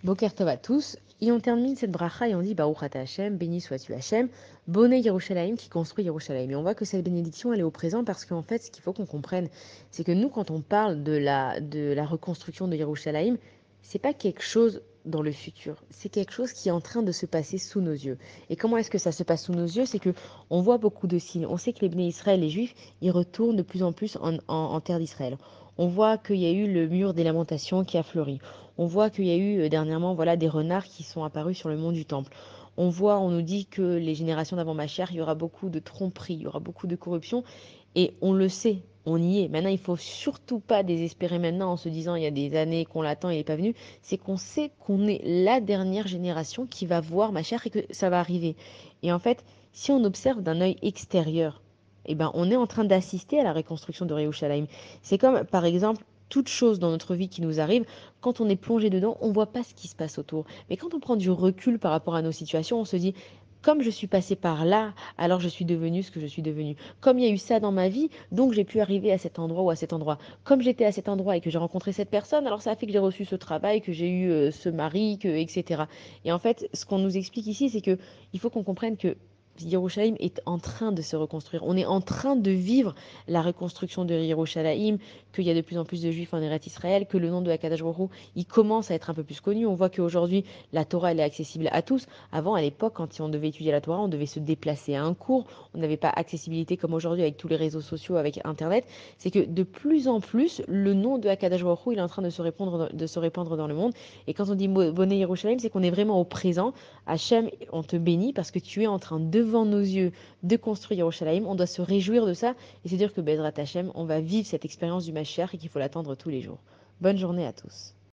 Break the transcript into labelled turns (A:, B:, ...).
A: Boker Tov à tous. Et on termine cette bracha et on dit Baruch Ata Hashem, béni sois-tu Hashem, Boné Yerushalayim qui construit Yerushalayim. Et on voit que cette bénédiction elle est au présent parce qu'en fait ce qu'il faut qu'on comprenne, c'est que nous quand on parle de la reconstruction de Yerushalayim, c'est pas quelque chose dans le futur, c'est quelque chose qui est en train de se passer sous nos yeux. Et comment est-ce que ça se passe sous nos yeux? C'est que on voit beaucoup de signes. On sait que les Béné Israël, les Juifs, ils retournent de plus en plus en terre d'Israël. On voit qu'il y a eu le mur des lamentations qui a fleuri. On voit qu'il y a eu dernièrement voilà, des renards qui sont apparus sur le mont du Temple. On nous dit que les générations d'avant Machiach, il y aura beaucoup de tromperies, il y aura beaucoup de corruption. Et on le sait, on y est. Maintenant, il faut surtout pas désespérer maintenant en se disant il y a des années qu'on l'attend et il n'est pas venu. C'est qu'on sait qu'on est la dernière génération qui va voir Machiach et que ça va arriver. Et en fait, si on observe d'un œil extérieur, eh ben, on est en train d'assister à la reconstruction de Yerushalayim. C'est comme, par exemple, toute chose dans notre vie qui nous arrive, quand on est plongé dedans, on ne voit pas ce qui se passe autour. Mais quand on prend du recul par rapport à nos situations, on se dit, comme je suis passé par là, alors je suis devenu ce que je suis devenu. Comme il y a eu ça dans ma vie, donc j'ai pu arriver à cet endroit ou à cet endroit. Comme j'étais à cet endroit et que j'ai rencontré cette personne, alors ça a fait que j'ai reçu ce travail, que j'ai eu ce mari, etc. Et en fait, ce qu'on nous explique ici, c'est que il faut qu'on comprenne que Yerushalayim est en train de se reconstruire. On est en train de vivre la reconstruction de Yerushalayim, qu'il y a de plus en plus de juifs en Eretz Israël, que le nom de Hakadosh Baruch Hu, il commence à être un peu plus connu. On voit qu'aujourd'hui, la Torah, elle est accessible à tous. Avant, à l'époque, quand on devait étudier la Torah, on devait se déplacer à un cours. On n'avait pas accessibilité comme aujourd'hui avec tous les réseaux sociaux, avec Internet. C'est que de plus en plus, le nom de Hakadosh Baruch Hu, il est en train de se répandre dans le monde. Et quand on dit Bonnet Yerushalayim, c'est qu'on est vraiment au présent. Hachem, on te bénit parce que tu es en train, devant nos yeux, de construire Yerushalayim. On doit se réjouir de ça et se dire que Bezrat Hachem, on va vivre cette expérience du Mashiach et qu'il faut l'attendre tous les jours. Bonne journée à tous.